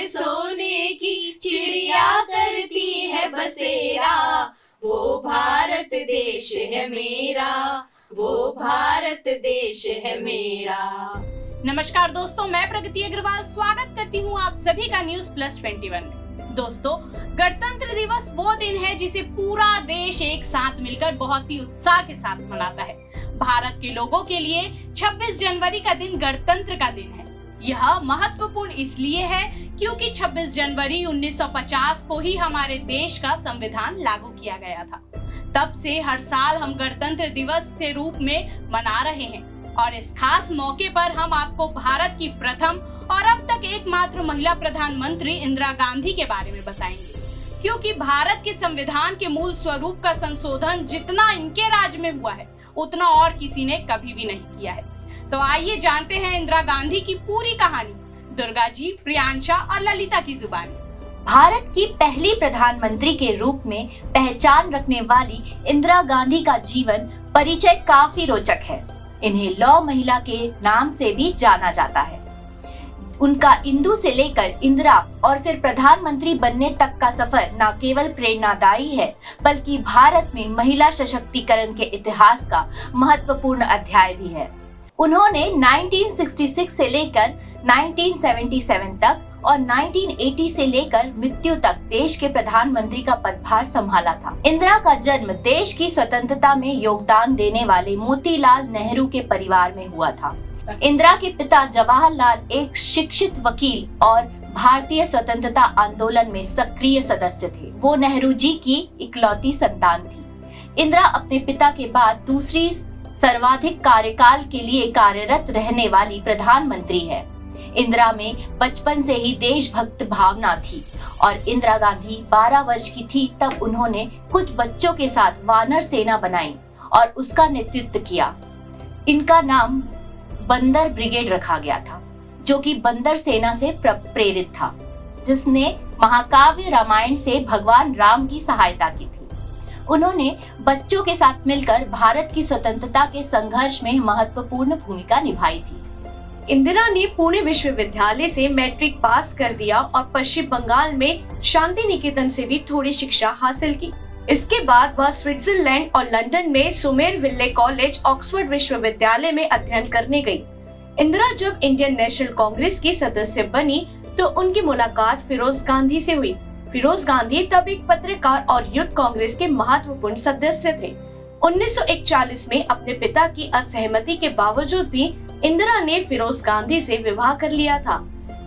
सोने की चिड़िया करती है बसेरा, वो भारत देश है मेरा, वो भारत देश है मेरा। नमस्कार दोस्तों, मैं प्रगति अग्रवाल स्वागत करती हूँ आप सभी का न्यूज प्लस 21 में। दोस्तों, गणतंत्र दिवस वो दिन है जिसे पूरा देश एक साथ मिलकर बहुत ही उत्साह के साथ मनाता है। भारत के लोगों के लिए 26 जनवरी का दिन गणतंत्र का दिन है। यह महत्वपूर्ण इसलिए है क्योंकि 26 जनवरी 1950 को ही हमारे देश का संविधान लागू किया गया था। तब से हर साल हम गणतंत्र दिवस के रूप में मना रहे हैं और इस खास मौके पर हम आपको भारत की प्रथम और अब तक एकमात्र महिला प्रधानमंत्री इंदिरा गांधी के बारे में बताएंगे, क्योंकि भारत के संविधान के मूल स्वरूप का संशोधन जितना इनके राज में हुआ है उतना और किसी ने कभी भी नहीं किया है। तो आइए जानते हैं इंदिरा गांधी की पूरी कहानी दुर्गा जी, प्रियांशा और ललिता की जुबानी। भारत की पहली प्रधानमंत्री के रूप में पहचान रखने वाली इंदिरा गांधी का जीवन परिचय काफी रोचक है। इन्हें लौ महिला के नाम से भी जाना जाता है। उनका इंदु से लेकर इंदिरा और फिर प्रधानमंत्री बनने तक का सफर न केवल प्रेरणादायी है बल्कि भारत में महिला सशक्तिकरण के इतिहास का महत्वपूर्ण अध्याय भी है। उन्होंने 1966 से लेकर 1977 तक और 1980 से लेकर मृत्यु तक देश के प्रधानमंत्री का पदभार संभाला था। इंदिरा का जन्म देश की स्वतंत्रता में योगदान देने वाले मोतीलाल नेहरू के परिवार में हुआ था। इंदिरा के पिता जवाहरलाल एक शिक्षित वकील और भारतीय स्वतंत्रता आंदोलन में सक्रिय सदस्य थे। वो नेहरू जी की इकलौती संतान थी। इंदिरा अपने पिता के बाद दूसरी सर्वाधिक कार्यकाल के लिए कार्यरत रहने वाली प्रधानमंत्री है। इंदिरा में बचपन से ही देशभक्त भावना थी और इंदिरा गांधी 12 वर्ष की थी तब उन्होंने कुछ बच्चों के साथ वानर सेना बनाई और उसका नेतृत्व किया। इनका नाम बंदर ब्रिगेड रखा गया था, जो कि बंदर सेना से प्रेरित था, जिसने महाकाव्य रामायण से भगवान राम की सहायता की थी। उन्होंने बच्चों के साथ मिलकर भारत की स्वतंत्रता के संघर्ष में महत्वपूर्ण भूमिका निभाई थी। इंदिरा ने पुणे विश्वविद्यालय से मैट्रिक पास कर दिया और पश्चिम बंगाल में शांति निकेतन से भी थोड़ी शिक्षा हासिल की। इसके बाद वह स्विट्जरलैंड और लंदन में सोमेरविल्ले कॉलेज, ऑक्सफोर्ड विश्वविद्यालय में अध्ययन करने गई। इंदिरा जब इंडियन नेशनल कांग्रेस की सदस्य बनी तो उनकी मुलाकात फिरोज गांधी से हुई। फिरोज गांधी तब एक पत्रकार और यूथ कांग्रेस के महत्वपूर्ण सदस्य थे। 1941 में अपने पिता की असहमति के बावजूद भी इंदिरा ने फिरोज गांधी से विवाह कर लिया था।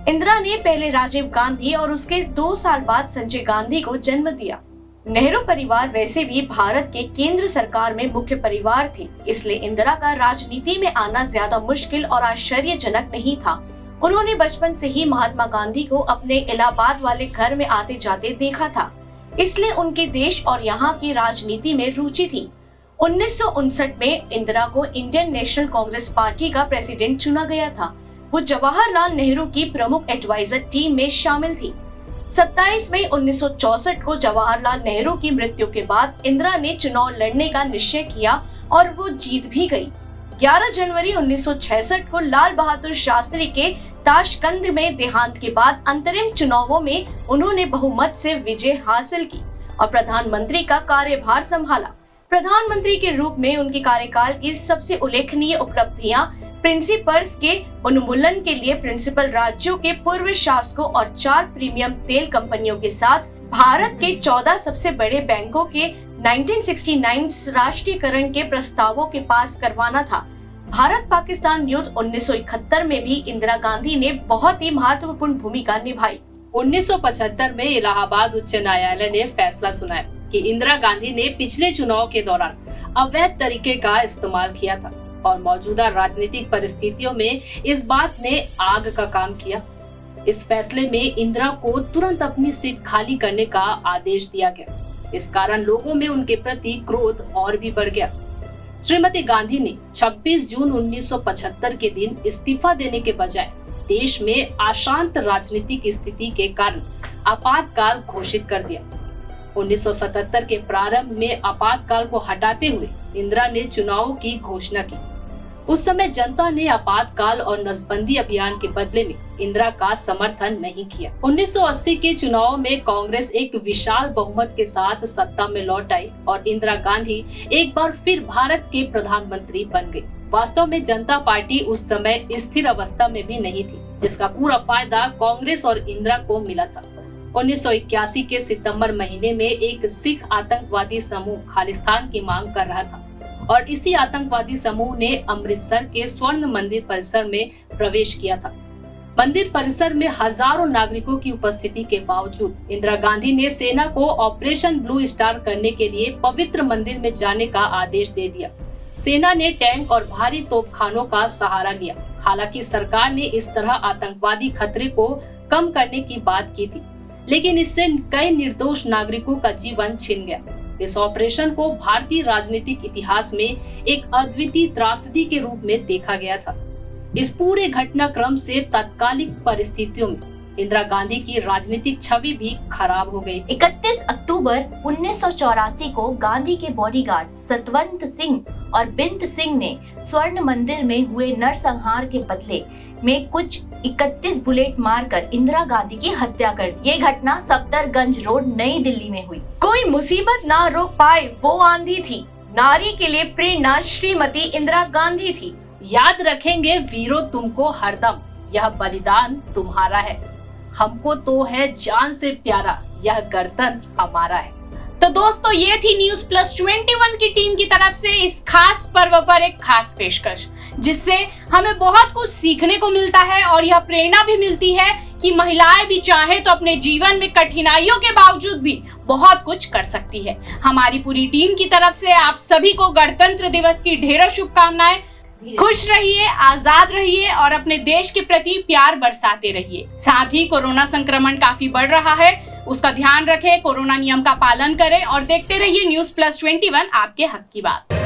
इंदिरा ने पहले राजीव गांधी और उसके 2 साल बाद संजय गांधी को जन्म दिया। नेहरू परिवार वैसे भी भारत के केंद्र सरकार में मुख्य परिवार थे, इसलिए इंदिरा का राजनीति में आना ज्यादा मुश्किल और आश्चर्यजनक नहीं था। उन्होंने बचपन से ही महात्मा गांधी को अपने इलाहाबाद वाले घर में आते जाते देखा था, इसलिए उनके देश और यहाँ की राजनीति में रुचि थी। 1959 में इंदिरा को इंडियन नेशनल कांग्रेस पार्टी का प्रेसिडेंट चुना गया था। वो जवाहरलाल नेहरू की प्रमुख एडवाइजर टीम में शामिल थी। 27 मई 1964 को जवाहरलाल नेहरू की मृत्यु के बाद इंदिरा ने चुनाव लड़ने का निश्चय किया और वो जीत भी गई। 11 जनवरी 1966 को लाल बहादुर शास्त्री के ताशकंद में देहांत के बाद अंतरिम चुनावों में उन्होंने बहुमत से विजय हासिल की और प्रधानमंत्री का कार्यभार संभाला। प्रधानमंत्री के रूप में उनके कार्यकाल की सबसे उल्लेखनीय उपलब्धियां प्रिंसिपल्स के उन्मूलन के लिए प्रिंसिपल राज्यों के पूर्व शासकों और 4 प्रीमियम तेल कंपनियों के साथ भारत के 14 सबसे बड़े बैंकों के 1969 राष्ट्रीयकरण के प्रस्तावों के पास करवाना था। भारत पाकिस्तान युद्ध 1971 में भी इंदिरा गांधी ने बहुत ही महत्वपूर्ण भूमिका निभाई। 1975 में इलाहाबाद उच्च न्यायालय ने फैसला सुनाया कि इंदिरा गांधी ने पिछले चुनाव के दौरान अवैध तरीके का इस्तेमाल किया था और मौजूदा राजनीतिक परिस्थितियों में इस बात ने आग का काम किया। इस फैसले में इंदिरा को तुरंत अपनी सीट खाली करने का आदेश दिया गया। इस कारण लोगों में उनके प्रति क्रोध और भी बढ़ गया। श्रीमती गांधी ने 26 जून 1975 के दिन इस्तीफा देने के बजाय देश में अशांत राजनीतिक स्थिति के कारण आपातकाल घोषित कर दिया। 1977 के प्रारंभ में आपातकाल को हटाते हुए इंदिरा ने चुनावों की घोषणा की। उस समय जनता ने आपातकाल और नसबंदी अभियान के बदले में इंदिरा का समर्थन नहीं किया। 1980 के चुनाव में कांग्रेस एक विशाल बहुमत के साथ सत्ता में लौट आई और इंदिरा गांधी एक बार फिर भारत के प्रधानमंत्री बन गई। वास्तव में जनता पार्टी उस समय स्थिर अवस्था में भी नहीं थी, जिसका पूरा फायदा कांग्रेस और इंदिरा को मिला था। 1981 के सितंबर महीने में एक सिख आतंकवादी समूह खालिस्तान की मांग कर रहा था और इसी आतंकवादी समूह ने अमृतसर के स्वर्ण मंदिर परिसर में प्रवेश किया था। मंदिर परिसर में हजारों नागरिकों की उपस्थिति के बावजूद इंदिरा गांधी ने सेना को ऑपरेशन ब्लू स्टार करने के लिए पवित्र मंदिर में जाने का आदेश दे दिया। सेना ने टैंक और भारी तोपखानों का सहारा लिया। हालांकि सरकार ने इस तरह आतंकवादी खतरे को कम करने की बात की थी, लेकिन इससे कई निर्दोष नागरिकों का जीवन छिन गया। इस ऑपरेशन को भारतीय राजनीतिक इतिहास में एक अद्वितीय त्रासदी के रूप में देखा गया था। इस पूरे घटनाक्रम से तत्कालिक परिस्थितियों में इंदिरा गांधी की राजनीतिक छवि भी खराब हो गई। 31 अक्टूबर 1984 को गांधी के बॉडीगार्ड सतवंत सिंह और बिंद सिंह ने स्वर्ण मंदिर में हुए नरसंहार के बदले में कुछ 31 बुलेट मारकर इंदिरा गांधी की हत्या कर दी। ये घटना सफदरगंज रोड नई दिल्ली में हुई। कोई मुसीबत ना रोक पाए वो आंधी थी। नारी के लिए प्रेरणा श्रीमती इंदिरा गांधी थी। याद रखेंगे वीरों तुमको हरदम, यह बलिदान तुम्हारा है। हमको तो है जान से प्यारा, यह गणतंत्र हमारा है। तो दोस्तों, ये थी न्यूज प्लस 21 की टीम की तरफ से इस खास पर्व पर एक खास पेशकश, जिससे हमें बहुत कुछ सीखने को मिलता है और यह प्रेरणा भी मिलती है कि महिलाएं भी चाहे तो अपने जीवन में कठिनाइयों के बावजूद भी बहुत कुछ कर सकती है। हमारी पूरी टीम की तरफ से आप सभी को गणतंत्र दिवस की ढेरों शुभकामनाएं। खुश रहिए, आजाद रहिए और अपने देश के प्रति प्यार बरसाते रहिए। साथ ही कोरोना संक्रमण काफी बढ़ रहा है, उसका ध्यान रखें, कोरोना नियम का पालन करें और देखते रहिए न्यूज प्लस 21 आपके हक की बात।